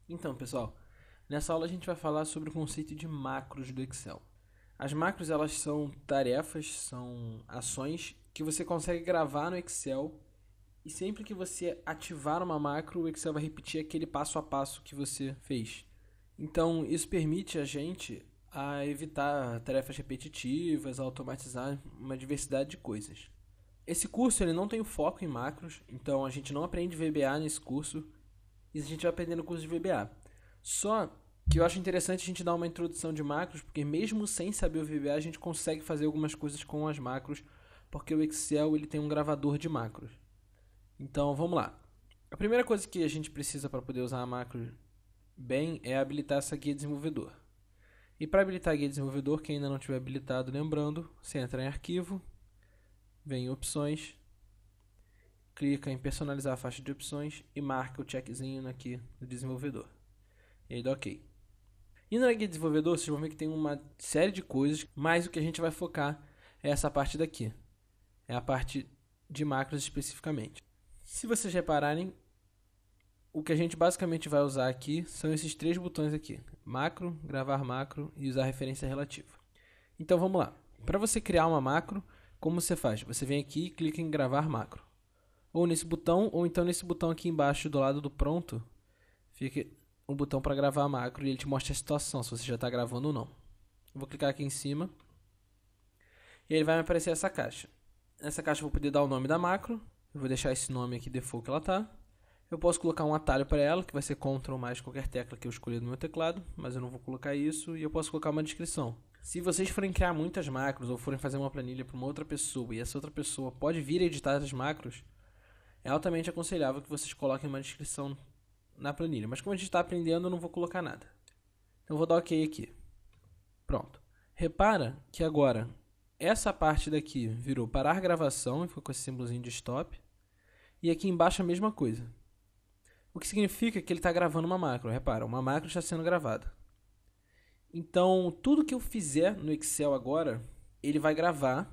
Então, pessoal, nessa aula a gente vai falar sobre o conceito de macros do Excel. As macros, elas são tarefas, são ações que você consegue gravar no Excel e sempre que você ativar uma macro, o Excel vai repetir aquele passo a passo que você fez. Então, isso permite a gente a evitar tarefas repetitivas, a automatizar uma diversidade de coisas. Esse curso ele não tem foco em macros, então a gente não aprende VBA nesse curso, e a gente vai aprender no curso de VBA. Só que eu acho interessante a gente dar uma introdução de macros, porque mesmo sem saber o VBA, a gente consegue fazer algumas coisas com as macros, porque o Excel ele tem um gravador de macros. Então, vamos lá. A primeira coisa que a gente precisa para poder usar a macro bem é habilitar essa guia desenvolvedor. E para habilitar a guia desenvolvedor, quem ainda não tiver habilitado, lembrando, você entra em arquivo, vem em opções, clica em personalizar a faixa de opções e marca o checkzinho aqui do desenvolvedor. E aí dá OK. E na guia desenvolvedor, vocês vão ver que tem uma série de coisas, mas o que a gente vai focar é essa parte daqui. É a parte de macros especificamente. Se vocês repararem, o que a gente basicamente vai usar aqui são esses três botões aqui. Macro, gravar macro e usar referência relativa. Então vamos lá. Para você criar uma macro, como você faz? Você vem aqui e clica em gravar macro. Ou nesse botão, ou então nesse botão aqui embaixo do lado do pronto, fica um botão para gravar a macro e ele te mostra a situação, se você já está gravando ou não. Eu vou clicar aqui em cima e ele vai me aparecer essa caixa. Nessa caixa eu vou poder dar o nome da macro, eu vou deixar esse nome aqui default que ela está. Eu posso colocar um atalho para ela, que vai ser Ctrl mais qualquer tecla que eu escolher no meu teclado, mas eu não vou colocar isso, e eu posso colocar uma descrição. Se vocês forem criar muitas macros ou forem fazer uma planilha para uma outra pessoa e essa outra pessoa pode vir editar as macros, é altamente aconselhável que vocês coloquem uma descrição na planilha. Mas como a gente está aprendendo, eu não vou colocar nada. Então eu vou dar OK aqui. Pronto. Repara que agora essa parte daqui virou parar gravação e ficou com esse símbolozinho de stop. E aqui embaixo a mesma coisa. O que significa que ele está gravando uma macro. Repara, uma macro está sendo gravada. Então, tudo que eu fizer no Excel agora, ele vai gravar.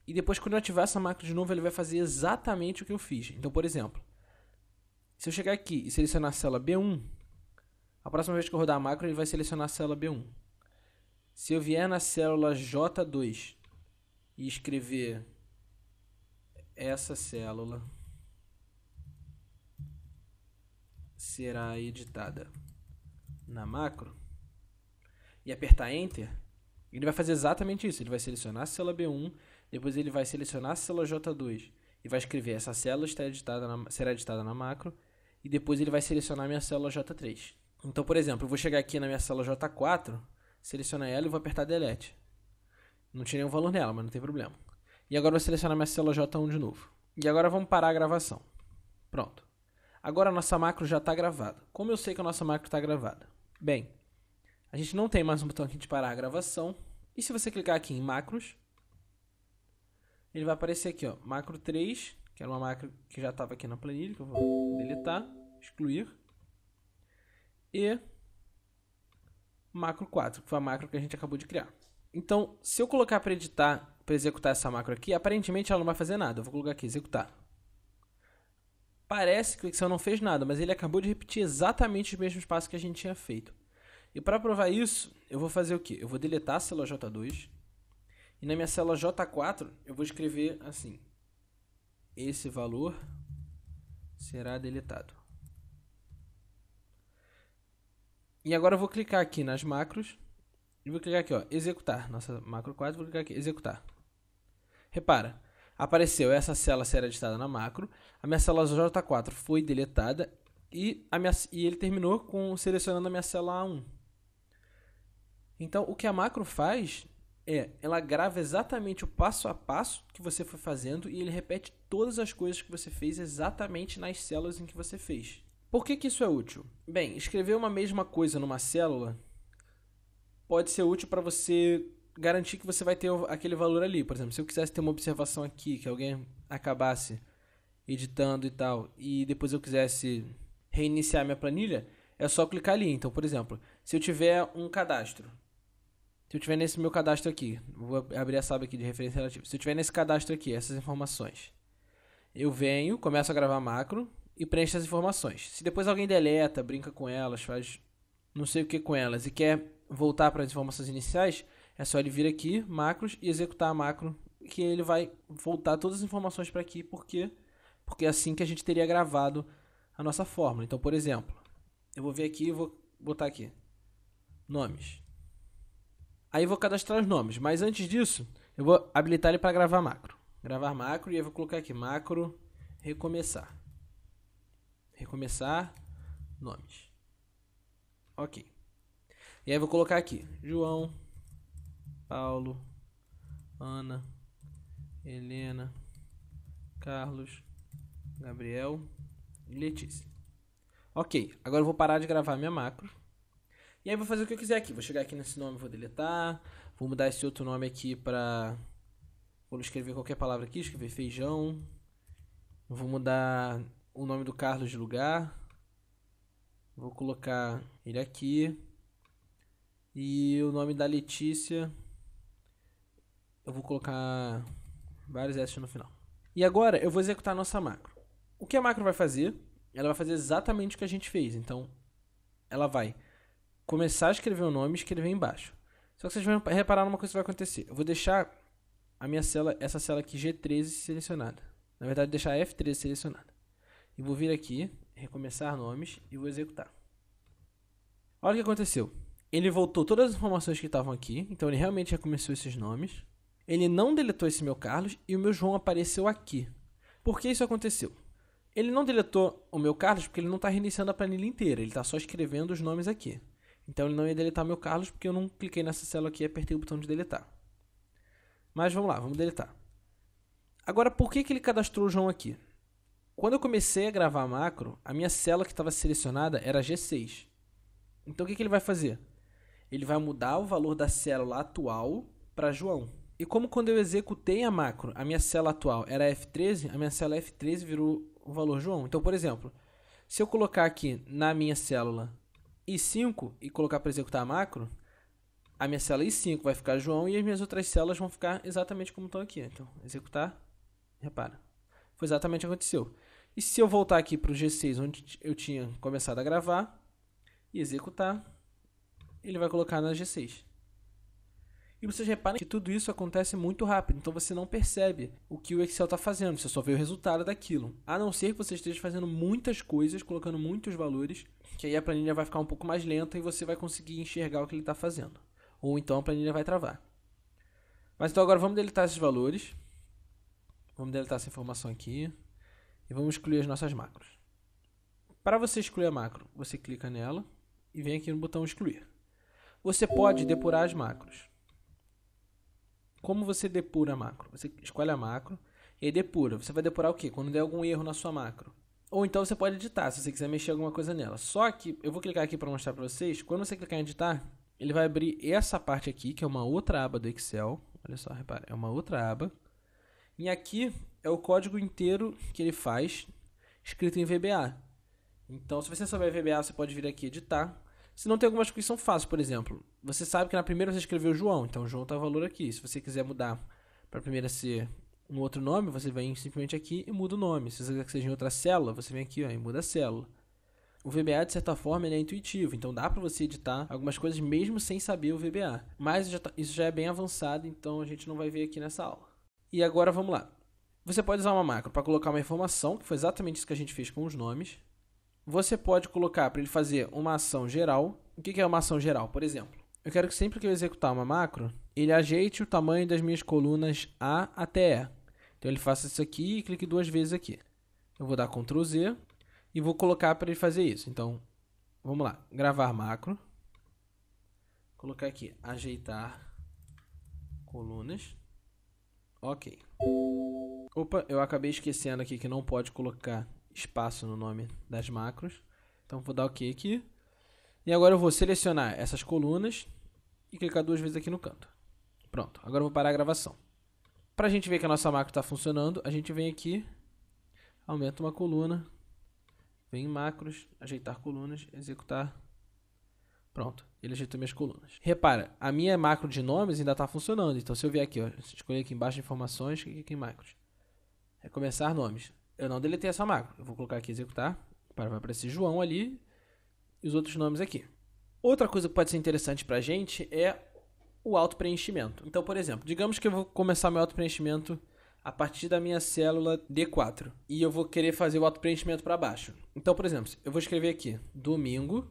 E depois, quando eu ativar essa macro de novo, ele vai fazer exatamente o que eu fiz. Então, por exemplo, se eu chegar aqui e selecionar a célula B1, a próxima vez que eu rodar a macro, ele vai selecionar a célula B1. Se eu vier na célula J2 e escrever essa célula será editada na macro e apertar Enter, ele vai fazer exatamente isso. Ele vai selecionar a célula B1, depois ele vai selecionar a célula J2 e vai escrever essa célula será editada na macro, e depois ele vai selecionar a minha célula J3. Então, por exemplo, eu vou chegar aqui na minha célula J4, selecionar ela e vou apertar Delete. Não tinha nenhum valor nela, mas não tem problema. E agora eu vou selecionar minha célula J1 de novo. E agora vamos parar a gravação. Pronto. Agora a nossa macro já está gravada. Como eu sei que a nossa macro está gravada? Bem, a gente não tem mais um botão aqui de parar a gravação. E se você clicar aqui em macros, ele vai aparecer aqui, ó, macro 3, que era uma macro que já estava aqui na planilha, que eu vou deletar, excluir. E macro 4, que foi a macro que a gente acabou de criar. Então, se eu colocar para editar, para executar essa macro aqui, aparentemente ela não vai fazer nada. Eu vou colocar aqui, executar. Parece que o Excel não fez nada, mas ele acabou de repetir exatamente os mesmos passos que a gente tinha feito. E para provar isso, eu vou fazer o quê? Eu vou deletar a célula J2. E na minha célula J4, eu vou escrever assim. Esse valor será deletado. E agora eu vou clicar aqui nas macros. E vou clicar aqui, ó, executar. Nossa macro 4, vou clicar aqui, executar. Repara. Apareceu essa célula ser editada na macro, a minha célula J4 foi deletada e ele terminou selecionando a minha célula A1. Então, o que a macro faz ela grava exatamente o passo a passo que você foi fazendo e ele repete todas as coisas que você fez exatamente nas células em que você fez. Por que isso é útil? Bem, escrever uma mesma coisa numa célula pode ser útil para você garantir que você vai ter aquele valor ali. Por exemplo, se eu quisesse ter uma observação aqui, que alguém acabasse editando e tal, e depois eu quisesse reiniciar minha planilha, é só clicar ali. Então, por exemplo, se eu tiver um cadastro, se eu tiver nesse meu cadastro aqui, vou abrir essa aba aqui de referência relativa, se eu tiver nesse cadastro aqui, essas informações, eu venho, começo a gravar macro, e preenche as informações. Se depois alguém deleta, brinca com elas, faz não sei o que com elas e quer voltar para as informações iniciais, é só ele vir aqui, macros, e executar a macro, que ele vai voltar todas as informações para aqui, porque é assim que a gente teria gravado a nossa fórmula. Então, por exemplo, eu vou vir aqui e vou botar aqui nomes. Aí eu vou cadastrar os nomes, mas antes disso, eu vou habilitar ele para gravar macro. Gravar macro, e eu vou colocar aqui macro recomeçar. Recomeçar nomes. Ok. E aí eu vou colocar aqui João, Paulo, Ana, Helena, Carlos, Gabriel e Letícia. Ok, agora eu vou parar de gravar minha macro. E aí eu vou fazer o que eu quiser aqui. Vou chegar aqui nesse nome, vou deletar. Vou mudar esse outro nome aqui para... Vou escrever qualquer palavra aqui, escrever feijão. Vou mudar o nome do Carlos de lugar. Vou colocar ele aqui. E o nome da Letícia, eu vou colocar vários S no final. E agora eu vou executar a nossa macro. O que a macro vai fazer? Ela vai fazer exatamente o que a gente fez. Então, ela vai começar a escrever o nome e escrever embaixo. Só que vocês vão reparar numa coisa que vai acontecer. Eu vou deixar a minha célula, essa célula aqui G13 selecionada. Na verdade, deixar F13 selecionada. E vou vir aqui, recomeçar nomes e vou executar. Olha o que aconteceu. Ele voltou todas as informações que estavam aqui. Então, ele realmente recomeçou esses nomes. Ele não deletou esse meu Carlos e o meu João apareceu aqui. Por que isso aconteceu? Ele não deletou o meu Carlos porque ele não está reiniciando a planilha inteira. Ele está só escrevendo os nomes aqui. Então, ele não ia deletar meu Carlos porque eu não cliquei nessa célula aqui e apertei o botão de deletar. Mas vamos lá, vamos deletar. Agora, por que ele cadastrou o João aqui? Quando eu comecei a gravar a macro, a minha célula que estava selecionada era G6. Então, o que ele vai fazer? Ele vai mudar o valor da célula atual para João. E como quando eu executei a macro, a minha célula atual era F13, a minha célula F13 virou o valor João. Então, por exemplo, se eu colocar aqui na minha célula I5 e colocar para executar a macro, a minha célula I5 vai ficar João e as minhas outras células vão ficar exatamente como estão aqui. Então, executar, repara, foi exatamente o que aconteceu. E se eu voltar aqui para o G6, onde eu tinha começado a gravar, e executar, ele vai colocar na G6. E vocês reparem que tudo isso acontece muito rápido, então você não percebe o que o Excel está fazendo, você só vê o resultado daquilo. A não ser que você esteja fazendo muitas coisas, colocando muitos valores, que aí a planilha vai ficar um pouco mais lenta e você vai conseguir enxergar o que ele está fazendo. Ou então a planilha vai travar. Mas então agora vamos deletar esses valores. Vamos deletar essa informação aqui. E vamos excluir as nossas macros. Para você excluir a macro, você clica nela e vem aqui no botão excluir. Você pode depurar as macros. Como você depura a macro? Você escolhe a macro e aí depura. Você vai depurar o quê? Quando der algum erro na sua macro. Ou então você pode editar, se você quiser mexer alguma coisa nela. Só que eu vou clicar aqui para mostrar para vocês. Quando você clicar em editar, ele vai abrir essa parte aqui, que é uma outra aba do Excel. Olha só, repara, é uma outra aba. E aqui é o código inteiro que ele faz, escrito em VBA. Então, se você souber VBA, você pode vir aqui editar. Se não, tem algumas coisas que são fáceis, por exemplo. Você sabe que na primeira você escreveu João, então João está o valor aqui. Se você quiser mudar para a primeira ser um outro nome, você vem simplesmente aqui e muda o nome. Se você quiser que seja em outra célula, você vem aqui ó, e muda a célula. O VBA, de certa forma, ele é intuitivo, então dá para você editar algumas coisas mesmo sem saber o VBA. Mas isso já é bem avançado, então a gente não vai ver aqui nessa aula. E agora vamos lá. Você pode usar uma macro para colocar uma informação, que foi exatamente isso que a gente fez com os nomes. Você pode colocar para ele fazer uma ação geral. O que é uma ação geral? Por exemplo, eu quero que sempre que eu executar uma macro, ele ajeite o tamanho das minhas colunas A até E. Então ele faça isso aqui e clique 2 vezes aqui. Eu vou dar Ctrl Z e vou colocar para ele fazer isso. Então, vamos lá. Gravar macro. Colocar aqui, ajeitar colunas. Ok. Opa, eu acabei esquecendo aqui que não pode colocar espaço no nome das macros. Então, vou dar OK aqui. E agora eu vou selecionar essas colunas e clicar 2 vezes aqui no canto. Pronto, agora eu vou parar a gravação. Para a gente ver que a nossa macro está funcionando, a gente vem aqui, aumenta uma coluna, vem em macros, ajeitar colunas, executar. Pronto, ele ajeitou minhas colunas. Repara, a minha macro de nomes ainda está funcionando. Então, se eu vier aqui, ó, escolher aqui embaixo informações, clique aqui em macros. Recomeçar nomes. eu não deletei essa macro. Eu vou colocar aqui executar, vai aparecer João ali e os outros nomes aqui. Outra coisa que pode ser interessante pra gente é o auto-preenchimento. Então, por exemplo, digamos que eu vou começar meu auto-preenchimento a partir da minha célula D4 e eu vou querer fazer o auto-preenchimento para baixo. Então, por exemplo, eu vou escrever aqui domingo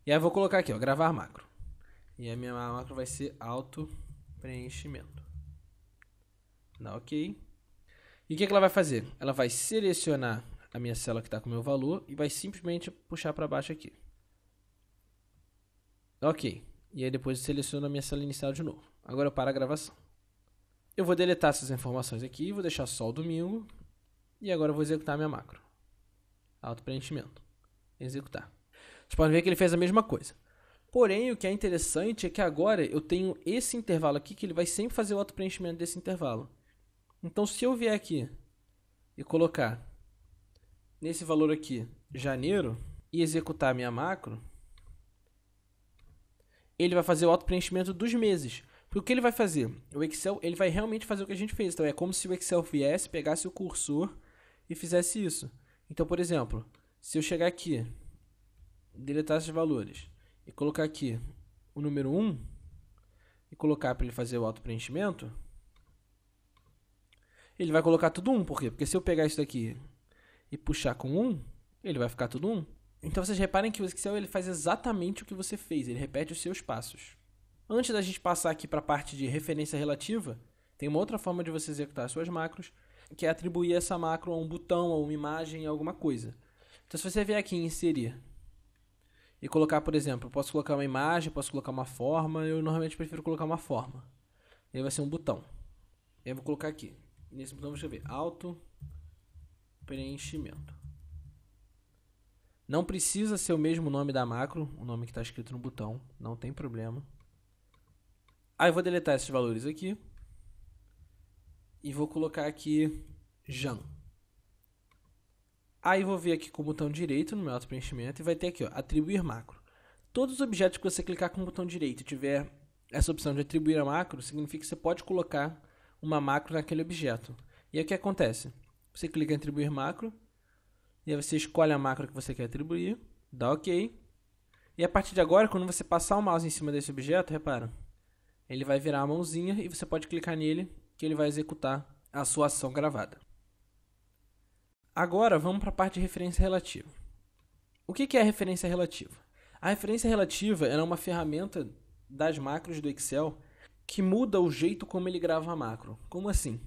e aí eu vou colocar aqui, ó, gravar macro. E a minha macro vai ser auto-preenchimento. Dá ok. E o que ela vai fazer? Ela vai selecionar a minha célula que está com o meu valor e vai simplesmente puxar para baixo aqui. Ok. E aí depois eu seleciono a minha célula inicial de novo. Agora eu paro a gravação. Eu vou deletar essas informações aqui, vou deixar só o domingo. E agora eu vou executar a minha macro. Auto-preenchimento. Executar. Vocês podem ver que ele fez a mesma coisa. Porém, o que é interessante é que agora eu tenho esse intervalo aqui, que ele vai sempre fazer o auto-preenchimento desse intervalo. Então, se eu vier aqui e colocar nesse valor aqui, janeiro, e executar a minha macro, ele vai fazer o auto-preenchimento dos meses. Porque o que ele vai fazer? O Excel ele vai realmente fazer o que a gente fez. Então, é como se o Excel viesse, pegasse o cursor e fizesse isso. Então, por exemplo, se eu chegar aqui, deletar esses valores, e colocar aqui o número 1, e colocar para ele fazer o auto-preenchimento, ele vai colocar tudo 1. Por quê? Porque se eu pegar isso daqui e puxar com 1, ele vai ficar tudo 1. Então, vocês reparem que o Excel ele faz exatamente o que você fez. Ele repete os seus passos. Antes da gente passar aqui para a parte de referência relativa, tem uma outra forma de você executar as suas macros, que é atribuir essa macro a um botão, a uma imagem, a alguma coisa. Então, se você vier aqui em inserir e colocar, por exemplo, eu posso colocar uma imagem, posso colocar uma forma, eu normalmente prefiro colocar uma forma. E aí vai ser um botão. E aí eu vou colocar aqui. Nesse botão eu vou escrever auto preenchimento. Não precisa ser o mesmo nome da macro, o nome que está escrito no botão, não tem problema. Aí eu vou deletar esses valores aqui e vou colocar aqui Jan. Aí eu vou vir aqui com o botão direito no meu auto-preenchimento e vai ter aqui, ó, atribuir macro. Todos os objetos que você clicar com o botão direito e tiver essa opção de atribuir a macro, significa que você pode colocar uma macro naquele objeto. E aí o que acontece? Você clica em atribuir macro, e aí você escolhe a macro que você quer atribuir, dá ok. E a partir de agora, quando você passar o mouse em cima desse objeto, repara, ele vai virar a mãozinha e você pode clicar nele, que ele vai executar a sua ação gravada. Agora vamos para a parte de referência relativa. O que é a referência relativa? A referência relativa é uma ferramenta das macros do Excel que muda o jeito como ele grava a macro. Como assim?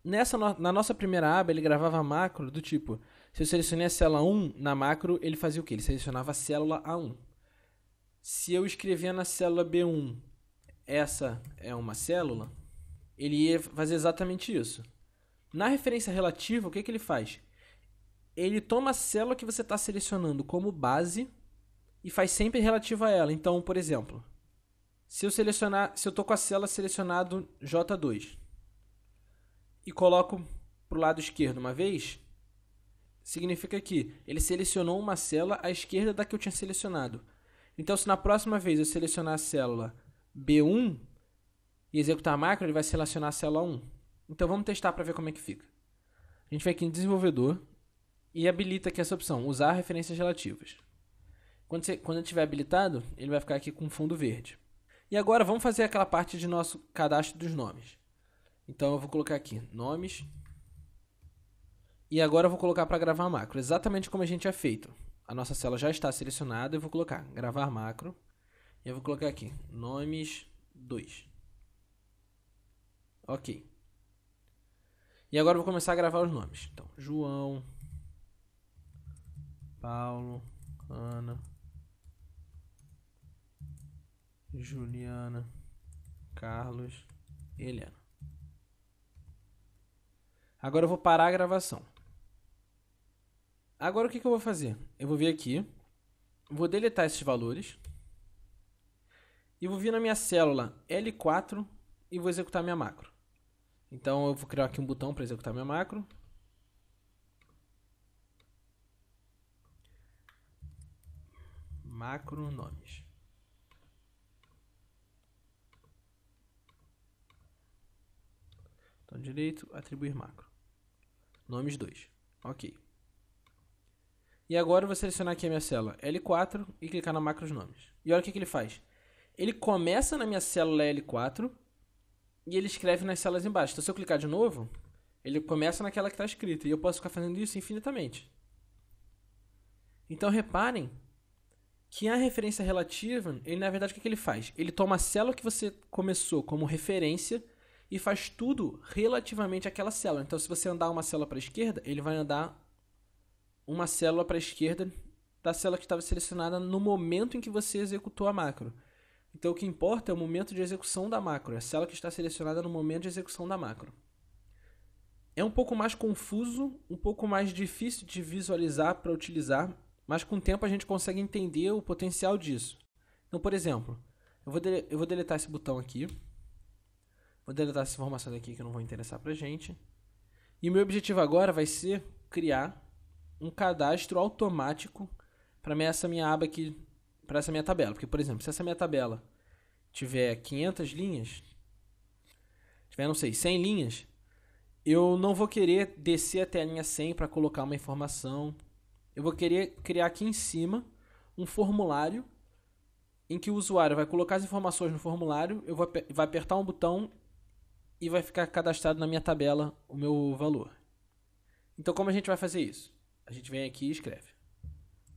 Na nossa primeira aba, ele gravava a macro do tipo, se eu selecionei a célula 1, na macro ele fazia o quê? Ele selecionava a célula A1. Se eu escrevia na célula B1, essa é uma célula, ele ia fazer exatamente isso. Na referência relativa, o que ele faz? Ele toma a célula que você está selecionando como base e faz sempre relativa a ela. Então, por exemplo, se eu estou com a célula selecionado J2 e coloco para o lado esquerdo uma vez, significa que ele selecionou uma célula à esquerda da que eu tinha selecionado. Então, se na próxima vez eu selecionar a célula B1 e executar a macro, ele vai selecionar a célula 1. Então, vamos testar para ver como é que fica. A gente vai aqui em desenvolvedor e habilita aqui essa opção, usar referências relativas. Quando ele estiver habilitado, ele vai ficar aqui com fundo verde. E agora vamos fazer aquela parte de nosso cadastro dos nomes. Então eu vou colocar aqui nomes. E agora eu vou colocar para gravar macro, exatamente como a gente tinha feito. A nossa célula já está selecionada, eu vou colocar gravar macro. E eu vou colocar aqui nomes 2. Ok. E agora eu vou começar a gravar os nomes. Então, João, Paulo, Ana, Juliana, Carlos e Helena. Agora eu vou parar a gravação. Agora o que eu vou fazer? Eu vou vir aqui, vou deletar esses valores e vou vir na minha célula L4 e vou executar minha macro. Então eu vou criar aqui um botão para executar minha macro. Macro nomes. Botão direito, atribuir macro. Nomes 2. Ok. E agora eu vou selecionar aqui a minha célula L4 e clicar na macros nomes. E olha o que ele faz. Ele começa na minha célula L4 e ele escreve nas células embaixo. Então se eu clicar de novo, ele começa naquela que está escrita. E eu posso ficar fazendo isso infinitamente. Então reparem que a referência relativa, ele na verdade o que ele faz? Ele toma a célula que você começou como referência e faz tudo relativamente àquela célula. Então se você andar uma célula para a esquerda, ele vai andar uma célula para a esquerda da célula que estava selecionada no momento em que você executou a macro. Então o que importa é o momento de execução da macro, a célula que está selecionada no momento de execução da macro. É um pouco mais confuso, um pouco mais difícil de visualizar para utilizar, mas com o tempo a gente consegue entender o potencial disso. Então, por exemplo, eu vou deletar esse botão aqui, vou deletar essa informação daqui que não vai interessar para a gente, e o meu objetivo agora vai ser criar um cadastro automático para essa minha aba aqui, para essa minha tabela. Porque, por exemplo, se essa minha tabela tiver 500 linhas, tiver, não sei, 100 linhas, eu não vou querer descer até a linha 100 para colocar uma informação. Eu vou querer criar aqui em cima um formulário em que o usuário vai colocar as informações no formulário, vai apertar um botão e vai ficar cadastrado na minha tabela o meu valor. Então, como a gente vai fazer isso? A gente vem aqui e escreve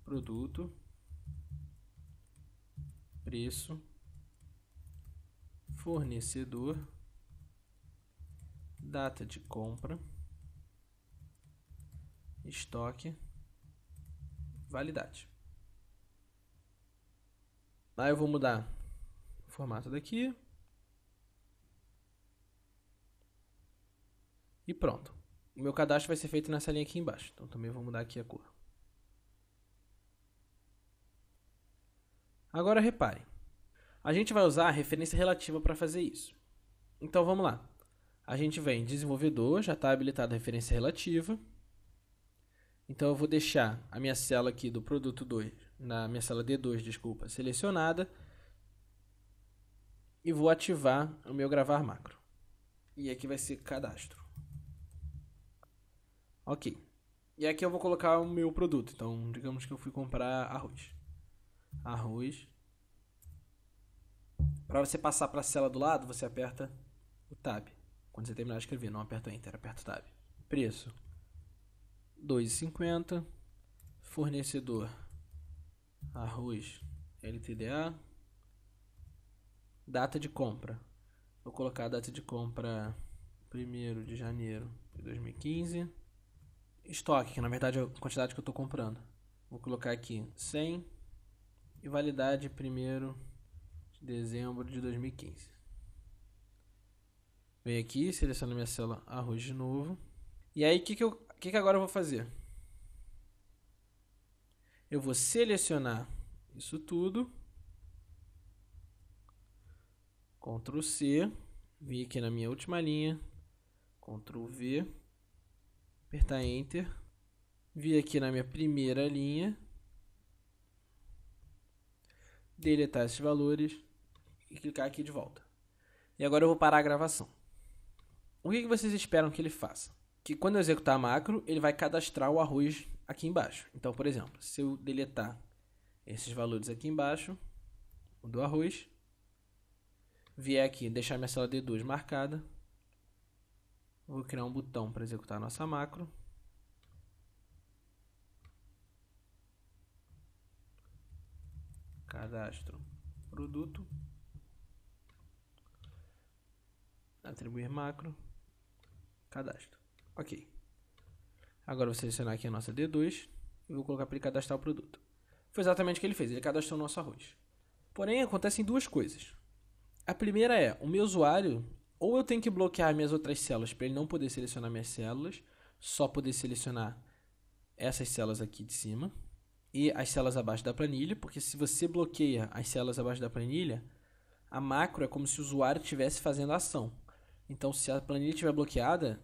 produto, preço, fornecedor, data de compra, estoque, validade. Aí eu vou mudar o formato daqui. E pronto. O meu cadastro vai ser feito nessa linha aqui embaixo. Então também vou mudar aqui a cor. Agora reparem. A gente vai usar a referência relativa para fazer isso. Então vamos lá. A gente vem em desenvolvedor, já está habilitada a referência relativa. Então eu vou deixar a minha célula aqui do produto 2, na minha célula D2, desculpa, selecionada. E vou ativar o meu gravar macro. E aqui vai ser cadastro. Ok. E aqui eu vou colocar o meu produto. Então, digamos que eu fui comprar arroz. Arroz. Para você passar para a célula do lado, você aperta o Tab. Quando você terminar de escrever, não aperta o Enter, aperta o Tab. Preço: R$ 2,50. Fornecedor: arroz LTDA. Data de compra. Vou colocar a data de compra 1º de janeiro de 2015. Estoque, que na verdade é a quantidade que eu estou comprando. Vou colocar aqui 100 e validade 1º de dezembro de 2015. Venho aqui, seleciono minha célula arroz de novo. E aí, o que agora eu vou fazer? Eu vou selecionar isso tudo. Ctrl C. Vim aqui na minha última linha. Ctrl V. Apertar Enter. Vim aqui na minha primeira linha. Deletar esses valores. E clicar aqui de volta. E agora eu vou parar a gravação. O que vocês esperam que ele faça? Que quando eu executar a macro, ele vai cadastrar o arroz aqui embaixo. Então, por exemplo, se eu deletar esses valores aqui embaixo, o do arroz, vier aqui deixar minha célula D2 marcada, vou criar um botão para executar a nossa macro. Cadastro produto. Atribuir macro. Cadastro. Ok. Agora eu vou selecionar aqui a nossa D2 e vou colocar para ele cadastrar o produto. Foi exatamente o que ele fez. Ele cadastrou o nosso arroz. Porém, acontecem duas coisas. A primeira é, o meu usuário, ou eu tenho que bloquear minhas outras células para ele não poder selecionar minhas células, só poder selecionar essas células aqui de cima e as células abaixo da planilha, porque se você bloqueia as células abaixo da planilha, a macro é como se o usuário estivesse fazendo a ação. Então, se a planilha estiver bloqueada,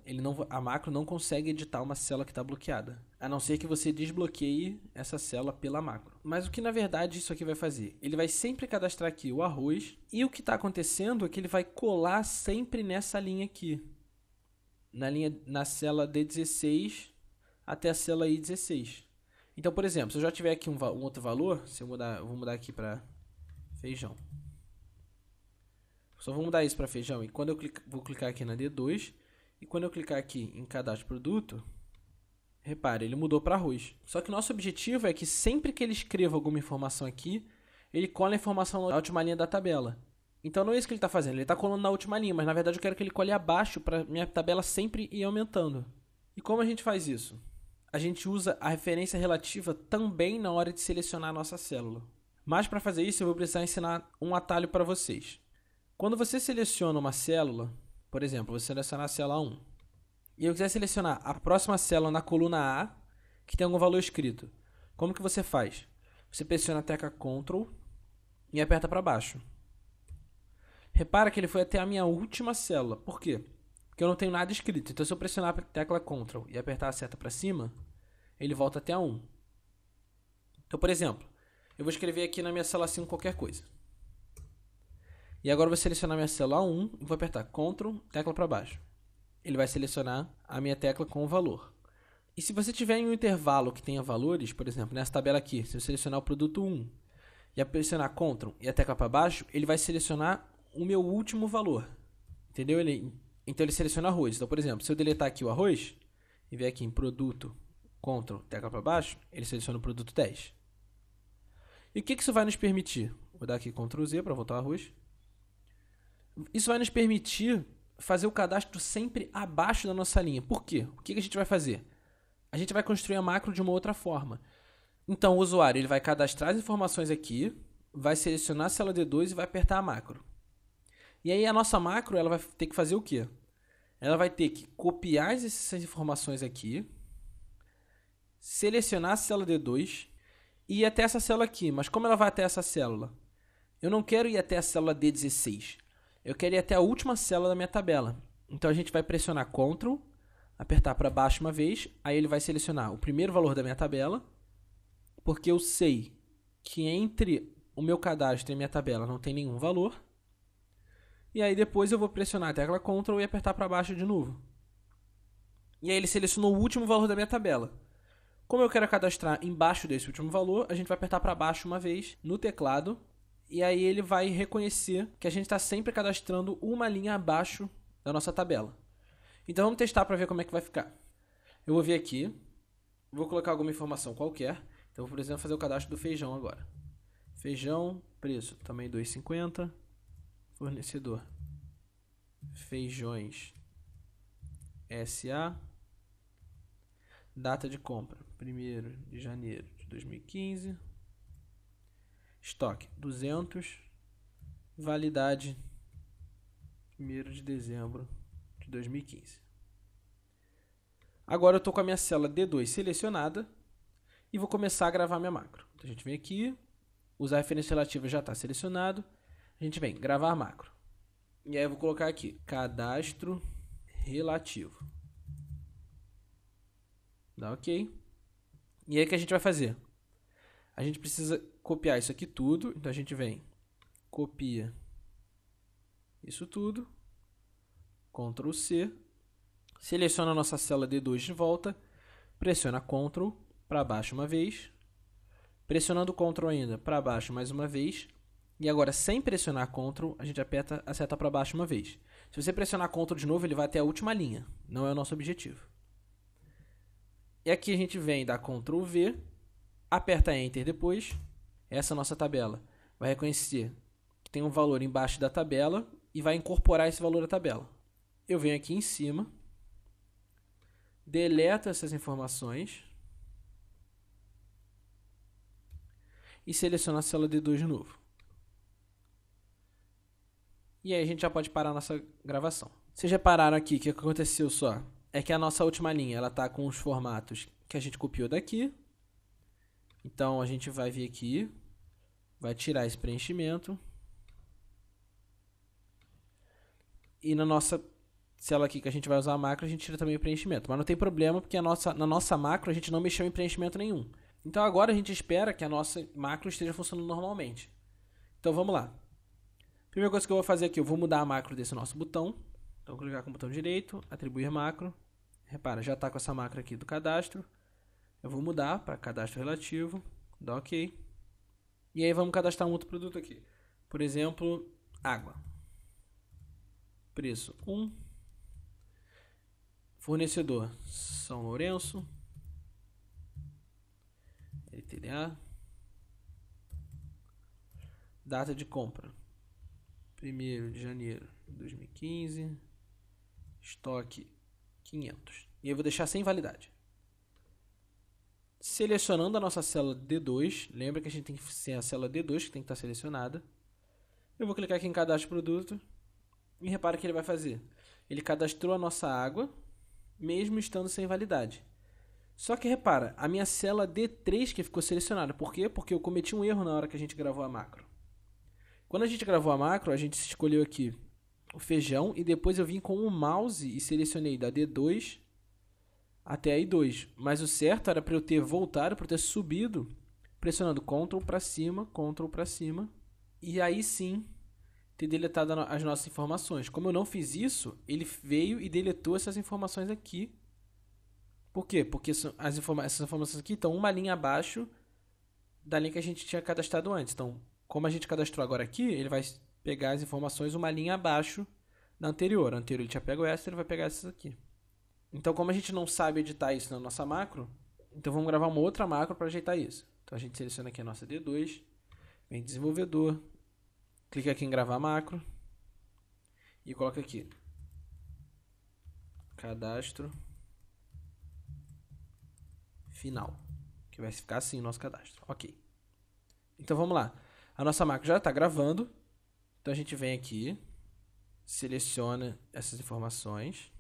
a macro não consegue editar uma célula que está bloqueada, a não ser que você desbloqueie essa célula pela macro. Mas o que na verdade isso aqui vai fazer? Ele vai sempre cadastrar aqui o arroz, e o que está acontecendo é que ele vai colar sempre nessa linha aqui. na célula D16 até a célula I16. Então, por exemplo, se eu já tiver aqui um outro valor, se eu vou mudar aqui para feijão. Só vou mudar isso para feijão. E quando vou clicar aqui na D2, e quando eu clicar aqui em cadastro de produto, repare, ele mudou para arroz. Só que o nosso objetivo é que sempre que ele escreva alguma informação aqui, ele cola a informação na última linha da tabela. Então não é isso que ele está fazendo, ele está colando na última linha, mas na verdade eu quero que ele cole abaixo para minha tabela sempre ir aumentando. E como a gente faz isso? A gente usa a referência relativa também na hora de selecionar a nossa célula. Mas para fazer isso eu vou precisar ensinar um atalho para vocês. Quando você seleciona uma célula, por exemplo, você selecionar a célula 1, e eu quiser selecionar a próxima célula na coluna A, que tem algum valor escrito, como que você faz? Você pressiona a tecla Ctrl e aperta para baixo. Repara que ele foi até a minha última célula. Por quê? Porque eu não tenho nada escrito. Então, se eu pressionar a tecla Ctrl e apertar a seta para cima, ele volta até a 1. Então, por exemplo, eu vou escrever aqui na minha célula 5 qualquer coisa. E agora eu vou selecionar minha célula 1 e vou apertar Ctrl, tecla para baixo. Ele vai selecionar a minha tecla com o valor. E se você tiver em um intervalo que tenha valores, por exemplo, nessa tabela aqui, se eu selecionar o produto 1 e pressionar Ctrl e a tecla para baixo, ele vai selecionar o meu último valor. Entendeu? Então ele seleciona arroz. Então, por exemplo, se eu deletar aqui o arroz e vier aqui em produto, Ctrl, tecla para baixo, ele seleciona o produto 10. E o que isso vai nos permitir? Vou dar aqui Ctrl Z para voltar ao arroz. Isso vai nos permitir fazer o cadastro sempre abaixo da nossa linha. Por quê? O que a gente vai fazer? A gente vai construir a macro de uma outra forma. Então, o usuário ele vai cadastrar as informações aqui, vai selecionar a célula D2 e vai apertar a macro. E aí a nossa macro ela vai ter que fazer o quê? Ela vai ter que copiar essas informações aqui, selecionar a célula D2 e ir até essa célula aqui. Mas como ela vai até essa célula? Eu não quero ir até a célula D16. Eu quero ir até a última célula da minha tabela. Então a gente vai pressionar Ctrl, apertar para baixo uma vez, aí ele vai selecionar o primeiro valor da minha tabela, porque eu sei que entre o meu cadastro e a minha tabela não tem nenhum valor. E aí depois eu vou pressionar a tecla Ctrl e apertar para baixo de novo. E aí ele selecionou o último valor da minha tabela. Como eu quero cadastrar embaixo desse último valor, a gente vai apertar para baixo uma vez no teclado. E aí ele vai reconhecer que a gente está sempre cadastrando uma linha abaixo da nossa tabela. Então vamos testar para ver como é que vai ficar. Eu vou vir aqui, vou colocar alguma informação qualquer. Então vou, por exemplo, fazer o cadastro do feijão agora. Feijão, preço, também 2,50. Fornecedor, Feijões SA. Data de compra, 1º de janeiro de 2015. Estoque, 200. Validade, 1º de dezembro de 2015. Agora eu estou com a minha célula D2 selecionada e vou começar a gravar minha macro. Então a gente vem aqui, usar a referência relativa já está selecionado. A gente vem, gravar macro. E aí eu vou colocar aqui, cadastro relativo. Dá ok. E aí o que a gente vai fazer? A gente precisa copiar isso aqui tudo. Então a gente vem, copia isso tudo. Ctrl C. Seleciona a nossa célula D2 de volta. Pressiona Ctrl para baixo uma vez. Pressionando Ctrl ainda para baixo mais uma vez. E agora, sem pressionar Ctrl, a gente aperta a seta para baixo uma vez. Se você pressionar Ctrl de novo, ele vai até a última linha. Não é o nosso objetivo. E aqui a gente vem, dá Ctrl V, aperta Enter depois. Essa nossa tabela vai reconhecer que tem um valor embaixo da tabela e vai incorporar esse valor à tabela. Eu venho aqui em cima, deleto essas informações e seleciono a célula D2 de novo. E aí a gente já pode parar a nossa gravação. Vocês repararam aqui que o que aconteceu só é que a nossa última linha ela está com os formatos que a gente copiou daqui. Então a gente vai vir aqui, vai tirar esse preenchimento. E na nossa célula aqui que a gente vai usar a macro, a gente tira também o preenchimento. Mas não tem problema, porque na nossa macro a gente não mexeu em preenchimento nenhum. Então agora a gente espera que a nossa macro esteja funcionando normalmente. Então vamos lá. Primeira coisa que eu vou fazer aqui, eu vou mudar a macro desse nosso botão. Então, vou clicar com o botão direito, atribuir macro. Repara, já está com essa macro aqui do cadastro. Eu vou mudar para cadastro relativo, dá OK. E aí vamos cadastrar um outro produto aqui. Por exemplo, água. Preço 1. Fornecedor São Lourenço. LTDA. Data de compra 1º de janeiro de 2015. Estoque 500. E eu vou deixar sem validade. Selecionando a nossa célula D2, lembra que a gente tem que ser a célula D2 que tem que estar selecionada. Eu vou clicar aqui em cadastro produto e repara o que ele vai fazer. Ele cadastrou a nossa água, mesmo estando sem validade. Só que repara, a minha célula D3 que ficou selecionada. Por quê? Porque eu cometi um erro na hora que a gente gravou a macro. Quando a gente gravou a macro, a gente escolheu aqui o feijão e depois eu vim com o mouse e selecionei da D2 até a I2. Mas o certo era para eu ter voltado, para eu ter subido, pressionando Ctrl para cima, e aí sim ter deletado as nossas informações. Como eu não fiz isso, ele veio e deletou essas informações aqui. Por quê? Porque essas informações aqui estão uma linha abaixo da linha que a gente tinha cadastrado antes. Então, como a gente cadastrou agora aqui, ele vai pegar as informações uma linha abaixo da anterior. A anterior ele tinha pego essa, ele vai pegar essas aqui. Então, como a gente não sabe editar isso na nossa macro, então vamos gravar uma outra macro para ajeitar isso. Então, a gente seleciona aqui a nossa D2, vem em desenvolvedor, clica aqui em gravar macro e coloca aqui cadastro final, que vai ficar assim o nosso cadastro. Ok. Então, vamos lá. A nossa macro já está gravando, então a gente vem aqui, seleciona essas informações,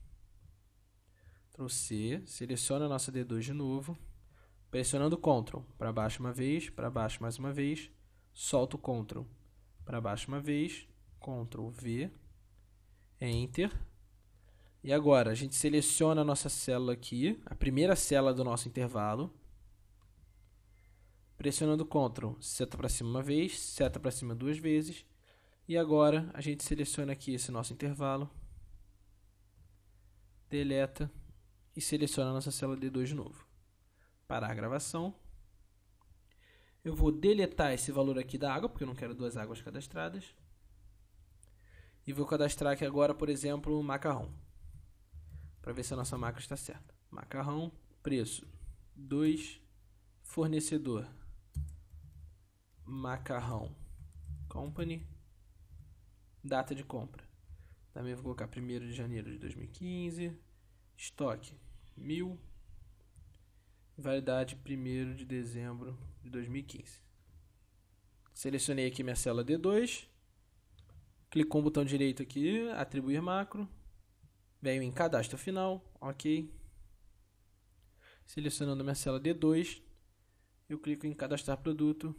Ctrl C, seleciona a nossa D2 de novo, pressionando Ctrl para baixo uma vez, para baixo mais uma vez, solta o Ctrl para baixo uma vez, Ctrl V, Enter. E agora a gente seleciona a nossa célula aqui, a primeira célula do nosso intervalo, pressionando Ctrl, seta para cima uma vez, seta para cima duas vezes, e agora a gente seleciona aqui esse nosso intervalo, deleta e seleciona a nossa célula D2 de novo. Parar a gravação. Eu vou deletar esse valor aqui da água, porque eu não quero duas águas cadastradas. E vou cadastrar aqui agora, por exemplo, macarrão, para ver se a nossa macro está certa. Macarrão, preço 2, fornecedor Macarrão Company, data de compra. Também vou colocar 1º de janeiro de 2015, estoque 1000, validade 1º de dezembro de 2015. Selecionei aqui minha célula D2, clico com o botão direito aqui, atribuir macro, venho em cadastro final, ok. Selecionando minha célula D2, eu clico em cadastrar produto.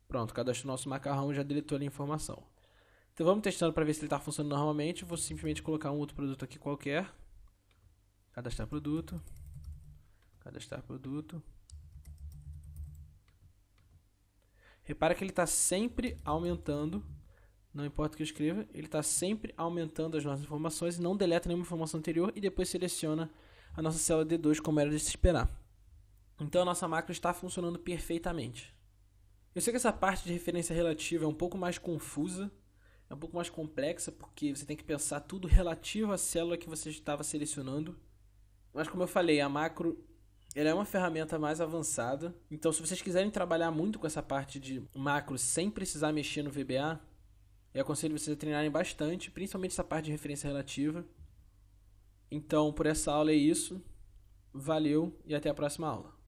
Pronto, cadastro nosso macarrão, já deletou ali a informação. Então vamos testando para ver se ele está funcionando normalmente. Vou simplesmente colocar um outro produto aqui qualquer. Cadastrar produto. Cadastrar produto. Repara que ele está sempre aumentando. Não importa o que eu escreva, ele está sempre aumentando as nossas informações e não deleta nenhuma informação anterior e depois seleciona a nossa célula D2 como era de se esperar. Então a nossa macro está funcionando perfeitamente. Eu sei que essa parte de referência relativa é um pouco mais confusa, é um pouco mais complexa, porque você tem que pensar tudo relativo à célula que você estava selecionando. Mas como eu falei, a macro ela é uma ferramenta mais avançada. Então se vocês quiserem trabalhar muito com essa parte de macro sem precisar mexer no VBA, eu aconselho vocês a treinarem bastante, principalmente essa parte de referência relativa. Então por essa aula é isso. Valeu e até a próxima aula.